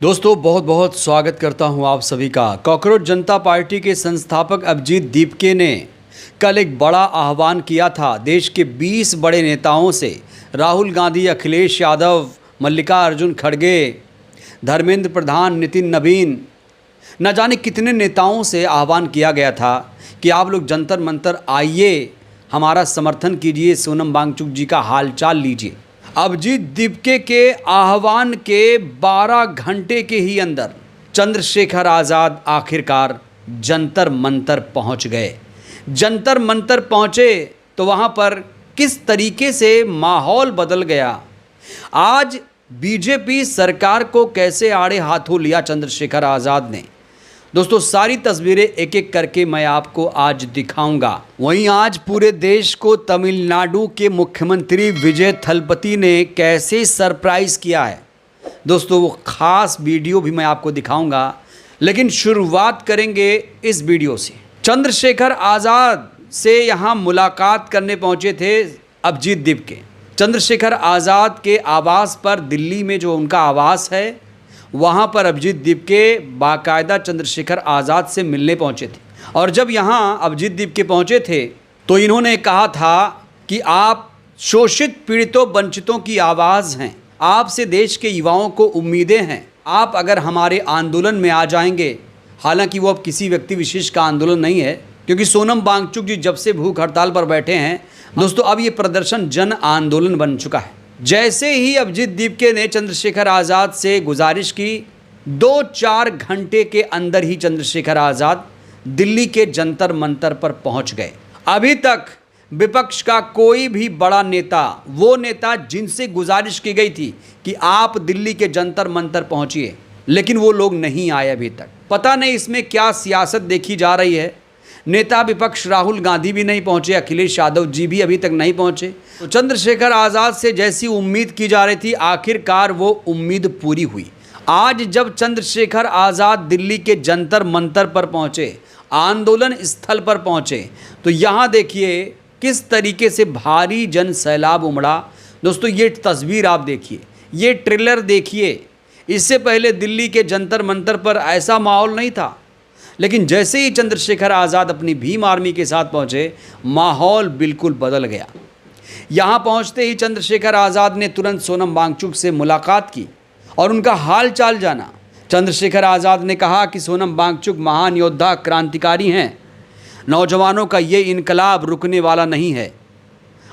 दोस्तों बहुत बहुत स्वागत करता हूं आप सभी का। कॉकरोच जनता पार्टी के संस्थापक अभिजीत दीपके ने कल एक बड़ा आह्वान किया था देश के 20 बड़े नेताओं से। राहुल गांधी, अखिलेश यादव, मल्लिकार्जुन खड़गे, धर्मेंद्र प्रधान, नितिन नवीन, न जाने कितने नेताओं से आह्वान किया गया था कि आप लोग जंतर मंतर आइए, हमारा समर्थन कीजिए, सोनम वांगचुक जी का हालचाल लीजिए। अभिजीत दीपके के आह्वान के 12 घंटे के ही अंदर चंद्रशेखर आज़ाद आखिरकार जंतर मंतर पहुंच गए। जंतर मंतर पहुंचे तो वहां पर किस तरीके से माहौल बदल गया। आज बीजेपी सरकार को कैसे आड़े हाथों लिया चंद्रशेखर आज़ाद ने। दोस्तों सारी तस्वीरें एक एक करके मैं आपको आज दिखाऊंगा। वहीं आज पूरे देश को तमिलनाडु के मुख्यमंत्री विजय थलपति ने कैसे सरप्राइज किया है, दोस्तों वो खास वीडियो भी मैं आपको दिखाऊंगा। लेकिन शुरुआत करेंगे इस वीडियो से। चंद्रशेखर आज़ाद से यहाँ मुलाकात करने पहुँचे थे अभिजीत दीपके। चंद्रशेखर आज़ाद के आवास पर, दिल्ली में जो उनका आवास है, वहाँ पर अभिजीत दीपके बाकायदा चंद्रशेखर आज़ाद से मिलने पहुँचे थे। और जब यहाँ अभिजीत दीपके पहुँचे थे तो इन्होंने कहा था कि आप शोषित, पीड़ितों, वंचितों की आवाज़ हैं, आपसे देश के युवाओं को उम्मीदें हैं, आप अगर हमारे आंदोलन में आ जाएंगे। हालांकि वो अब किसी व्यक्ति विशेष का आंदोलन नहीं है, क्योंकि सोनम वांगचुक जी जब से भूख हड़ताल पर बैठे हैं दोस्तों, अब ये प्रदर्शन जन आंदोलन बन चुका है। जैसे ही अभिजीत दीपके ने चंद्रशेखर आज़ाद से गुजारिश की, 2-4 घंटे के अंदर ही चंद्रशेखर आज़ाद दिल्ली के जंतर मंतर पर पहुंच गए। अभी तक विपक्ष का कोई भी बड़ा नेता, वो नेता जिनसे गुजारिश की गई थी कि आप दिल्ली के जंतर मंतर पहुंचिए, लेकिन वो लोग नहीं आए अभी तक। पता नहीं इसमें क्या सियासत देखी जा रही है। नेता विपक्ष राहुल गांधी भी नहीं पहुंचे, अखिलेश यादव जी भी अभी तक नहीं पहुंचे। तो चंद्रशेखर आज़ाद से जैसी उम्मीद की जा रही थी, आखिरकार वो उम्मीद पूरी हुई। आज जब चंद्रशेखर आज़ाद दिल्ली के जंतर मंतर पर पहुंचे, आंदोलन स्थल पर पहुंचे, तो यहाँ देखिए किस तरीके से भारी जन सैलाब उमड़ा। दोस्तों ये तस्वीर आप देखिए, ये ट्रेलर देखिए। इससे पहले दिल्ली के जंतर मंतर पर ऐसा माहौल नहीं था, लेकिन जैसे ही चंद्रशेखर आज़ाद अपनी भीम आर्मी के साथ पहुंचे, माहौल बिल्कुल बदल गया। यहां पहुंचते ही चंद्रशेखर आज़ाद ने तुरंत सोनम वांगचुक से मुलाकात की और उनका हाल चाल जाना। चंद्रशेखर आज़ाद ने कहा कि सोनम वांगचुक महान योद्धा, क्रांतिकारी हैं। नौजवानों का ये इनकलाब रुकने वाला नहीं है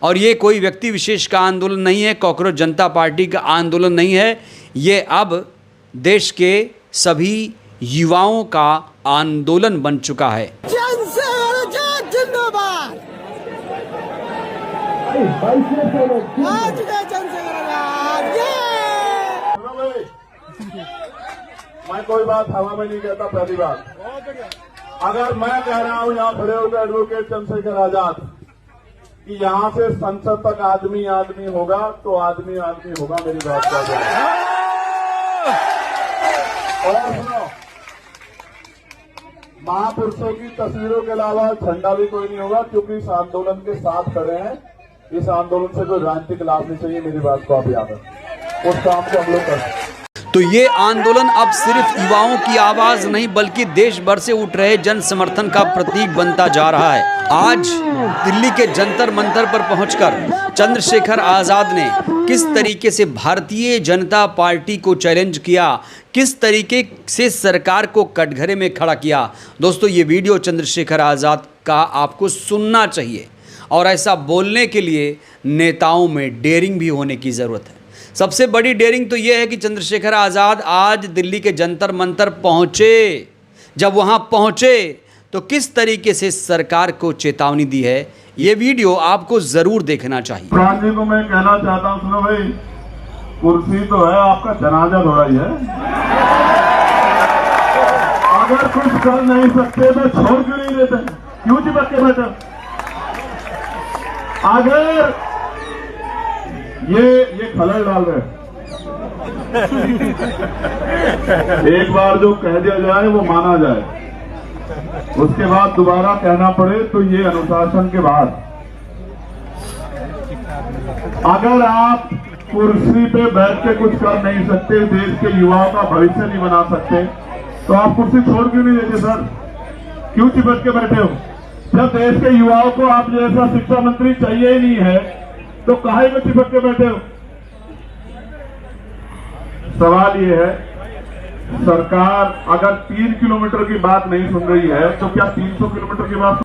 और ये कोई व्यक्ति विशेष का आंदोलन नहीं है, कॉकरोच जनता पार्टी का आंदोलन नहीं है, ये अब देश के सभी युवाओं का आंदोलन बन चुका है। मैं कोई बात हवा में नहीं कहता। पहली बात, अगर मैं कह रहा हूं यहाँ खड़े होकर एडवोकेट चंद्रशेखर आज़ाद कि यहाँ से संसद तक आदमी आदमी होगा, तो आदमी आदमी होगा। मेरी बात का और सुनो, महापुरुषों की तस्वीरों के अलावा झंडा भी कोई नहीं होगा, क्योंकि इस आंदोलन के साथ खड़े हैं। इस आंदोलन से कोई राजनीतिक लाभ नहीं चाहिए। मेरी बात को आप याद रखें, उस काम को हम लोग करें। तो ये आंदोलन अब सिर्फ युवाओं की आवाज नहीं, बल्कि देश भर से उठ रहे जन समर्थन का प्रतीक बनता जा रहा है। आज दिल्ली के जंतर मंतर पर पहुंचकर चंद्रशेखर आज़ाद ने किस तरीके से भारतीय जनता पार्टी को चैलेंज किया, किस तरीके से सरकार को कटघरे में खड़ा किया। दोस्तों ये वीडियो चंद्रशेखर आज़ाद का आपको सुनना चाहिए, और ऐसा बोलने के लिए नेताओं में डेयरिंग भी होने की ज़रूरत है। सबसे बड़ी डेयरिंग तो ये है कि चंद्रशेखर आज़ाद आज दिल्ली के जंतर मंतर पहुँचे। जब वहाँ पहुँचे तो किस तरीके से सरकार को चेतावनी दी है, ये वीडियो आपको ज़रूर देखना चाहिए। प्राण जी को मैं कहना चाहता हूँ, सुनो भाई, कुर्सी तो है, आपका जनाजा थोड़ा ही है। अगर कुछ कर नहीं सकते तो छोड़ क्यों नहीं देते? क्यों चिपक के बैठे? अगर ये खलल डाल रहे, एक बार जो कह दिया जाए वो माना जाए, उसके बाद दोबारा कहना पड़े, तो ये अनुशासन के बाद। अगर आप कुर्सी पे बैठ के कुछ कर नहीं सकते, देश के युवाओं का भविष्य नहीं बना सकते, तो आप कुर्सी छोड़ क्यों नहीं देते सर? क्यों चिपक के बैठे हो? जब देश के युवाओं को आप जैसा शिक्षा मंत्री चाहिए ही नहीं है तो काहे में चिपक के बैठे हो? सवाल ये है, सरकार अगर 3 किलोमीटर की बात नहीं सुन रही है तो क्या 300 किलोमीटर की बात?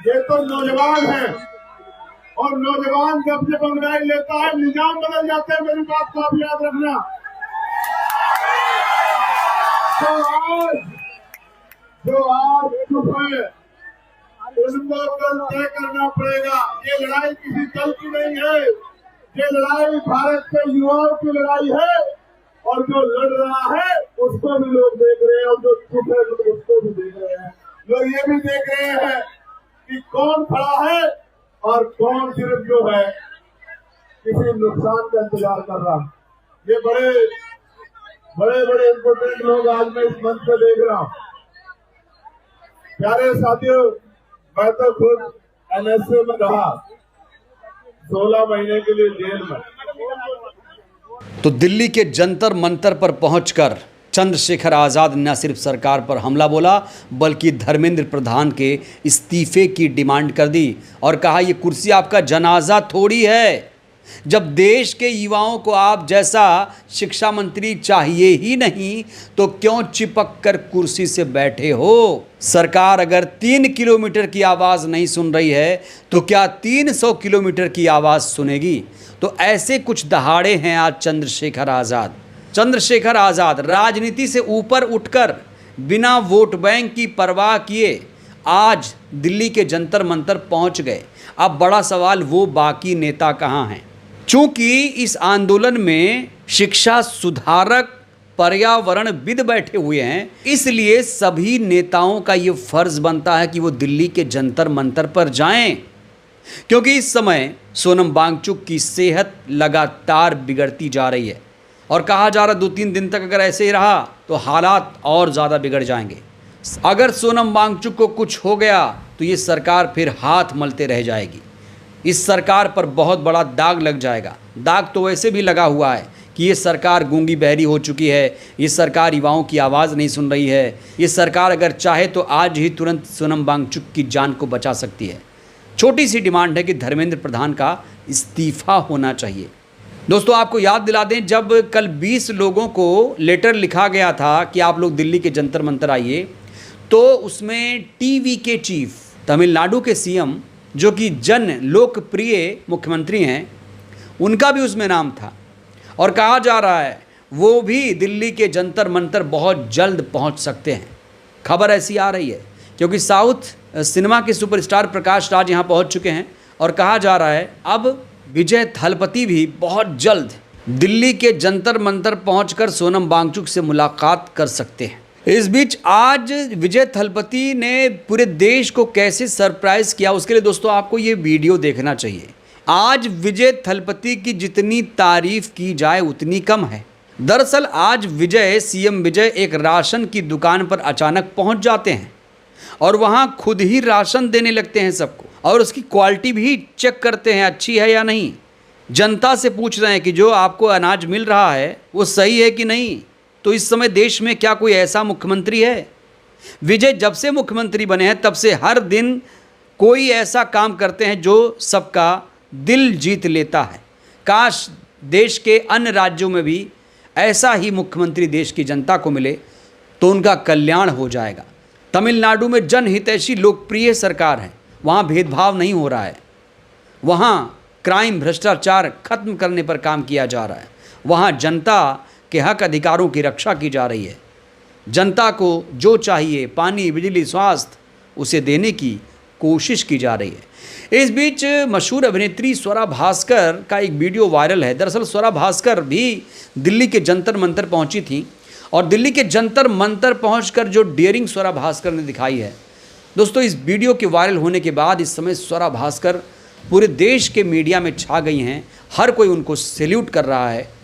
ये तो नौजवान है और नौजवान जब से अंग्रेज लेता है निजाम बदल जाते हैं, मेरी बात को आप याद रखना। जो आज चुप है उनको कल तय करना पड़ेगा। ये लड़ाई किसी दल की नहीं है, ये लड़ाई भारत के युवाओं की लड़ाई है और जो लड़ रहा है उसको भी लोग देख रहे हैं और जो चुप है उसको भी देख रहे हैं। लोग ये भी देख रहे हैं कि कौन खड़ा है और कौन सिर्फ जो है किसी नुकसान का इंतजार कर रहा है। ये बड़े इम्पोर्टेंट लोग आज मैं इस मंच पे देख रहा हूँ। प्यारे साथियों, मैं तो खुद एनएसए में रहा, 16 महीने के लिए जेल में। तो दिल्ली के जंतर मंतर पर पहुंचकर चंद्रशेखर आज़ाद ने न सिर्फ सरकार पर हमला बोला बल्कि धर्मेंद्र प्रधान के इस्तीफे की डिमांड कर दी और कहा ये कुर्सी आपका जनाजा थोड़ी है। जब देश के युवाओं को आप जैसा शिक्षा मंत्री चाहिए ही नहीं तो क्यों चिपक कर कुर्सी से बैठे हो? सरकार अगर 3 किलोमीटर की आवाज़ नहीं सुन रही है तो क्या 300 किलोमीटर की आवाज़ सुनेगी? तो ऐसे कुछ दहाड़े हैं आज चंद्रशेखर आज़ाद। चंद्रशेखर आज़ाद राजनीति से ऊपर उठकर बिना वोट बैंक की परवाह किए आज दिल्ली के जंतर मंतर पहुंच गए। अब बड़ा सवाल वो बाकी नेता कहाँ हैं? चूंकि इस आंदोलन में शिक्षा सुधारक पर्यावरणविद बैठे हुए हैं, इसलिए सभी नेताओं का ये फर्ज बनता है कि वो दिल्ली के जंतर मंतर पर जाएं, क्योंकि इस समय सोनम वांगचुक की सेहत लगातार बिगड़ती जा रही है और कहा जा रहा 2-3 दिन तक अगर ऐसे ही रहा तो हालात और ज़्यादा बिगड़ जाएंगे। अगर सोनम वांगचुक को कुछ हो गया तो ये सरकार फिर हाथ मलते रह जाएगी। इस सरकार पर बहुत बड़ा दाग लग जाएगा। दाग तो वैसे भी लगा हुआ है कि ये सरकार गूंगी बहरी हो चुकी है, ये सरकार युवाओं की आवाज़ नहीं सुन रही है। ये सरकार अगर चाहे तो आज ही तुरंत सोनम वांगचुक की जान को बचा सकती है। छोटी सी डिमांड है कि धर्मेंद्र प्रधान का इस्तीफा होना चाहिए। दोस्तों, आपको याद दिला दें, जब कल 20 लोगों को लेटर लिखा गया था कि आप लोग दिल्ली के जंतर मंतर आइए, तो उसमें टीवी के चीफ, तमिलनाडु के सीएम, जो कि जन लोकप्रिय मुख्यमंत्री हैं, उनका भी उसमें नाम था और कहा जा रहा है वो भी दिल्ली के जंतर मंतर बहुत जल्द पहुंच सकते हैं। खबर ऐसी आ रही है क्योंकि साउथ सिनेमा के सुपरस्टार प्रकाश राज यहां पहुंच चुके हैं और कहा जा रहा है अब विजय थलपति भी बहुत जल्द दिल्ली के जंतर मंतर पहुंचकर सोनम वांगचुक से मुलाकात कर सकते हैं। इस बीच आज विजय थलपति ने पूरे देश को कैसे सरप्राइज किया, उसके लिए दोस्तों आपको ये वीडियो देखना चाहिए। आज विजय थलपति की जितनी तारीफ की जाए उतनी कम है। दरअसल आज सीएम विजय एक राशन की दुकान पर अचानक पहुंच जाते हैं और वहां खुद ही राशन देने लगते हैं सबको और उसकी क्वालिटी भी चेक करते हैं अच्छी है या नहीं। जनता से पूछ रहे हैं कि जो आपको अनाज मिल रहा है वो सही है कि नहीं। तो इस समय देश में क्या कोई ऐसा मुख्यमंत्री है? विजय जब से मुख्यमंत्री बने हैं तब से हर दिन कोई ऐसा काम करते हैं जो सबका दिल जीत लेता है। काश देश के अन्य राज्यों में भी ऐसा ही मुख्यमंत्री देश की जनता को मिले तो उनका कल्याण हो जाएगा। तमिलनाडु में जनहितैषी लोकप्रिय सरकार है, वहाँ भेदभाव नहीं हो रहा है, वहाँ क्राइम भ्रष्टाचार खत्म करने पर काम किया जा रहा है, वहाँ जनता के हक अधिकारों की रक्षा की जा रही है। जनता को जो चाहिए पानी, बिजली, स्वास्थ्य उसे देने की कोशिश की जा रही है। इस बीच मशहूर अभिनेत्री स्वरा भास्कर का एक वीडियो वायरल है। दरअसल स्वरा भास्कर भी दिल्ली के जंतर मंतर पहुंची थी और दिल्ली के जंतर मंतर पहुंचकर जो डेयरिंग स्वरा भास्कर ने दिखाई है, दोस्तों इस वीडियो के वायरल होने के बाद इस समय स्वरा भास्कर पूरे देश के मीडिया में छा गई हैं। हर कोई उनको सैल्यूट कर रहा है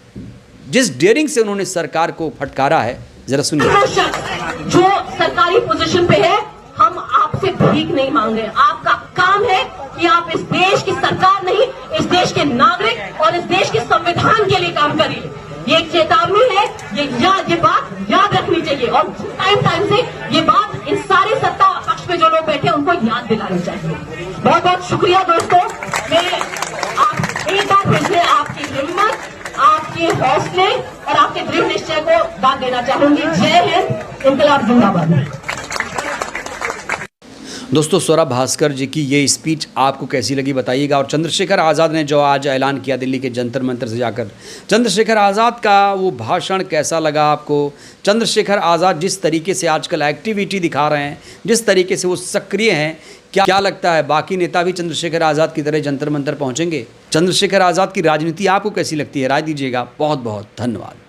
जिस डेयरिंग से उन्होंने सरकार को फटकारा है। जरा सुनिए। जो सरकारी पोजीशन पे है, हम आप आपसे भीख नहीं मांग रहे। आपका काम है कि आप इस देश की सरकार नहीं, इस देश के नागरिक और इस देश के संविधान के लिए काम करिए। ये एक चेतावनी है, ये बात याद रखनी चाहिए और टाइम से ये बात इन सारे सत्ता पक्ष में जो लोग बैठे हैं उनको याद दिलानी चाहिए। बहुत बहुत शुक्रिया दोस्तों। मैं आप एक बार फिर से आपकी हिम्मत, आपके हौसले और आपके दृढ़ निश्चय को दाद देना चाहूंगी। जय हिंद, इंकलाब जिंदाबाद। दोस्तों, सौरभ भास्कर जी की ये स्पीच आपको कैसी लगी बताइएगा। और चंद्रशेखर आज़ाद ने जो आज ऐलान किया दिल्ली के जंतर मंतर से जाकर, चंद्रशेखर आज़ाद का वो भाषण कैसा लगा आपको? चंद्रशेखर आज़ाद जिस तरीके से आजकल एक्टिविटी दिखा रहे हैं, जिस तरीके से वो सक्रिय हैं, क्या लगता है बाकी नेता भी चंद्रशेखर आज़ाद की तरह जंतर मंतर पहुँचेंगे? चंद्रशेखर आज़ाद की राजनीति आपको कैसी लगती है? राय दीजिएगा। बहुत बहुत धन्यवाद।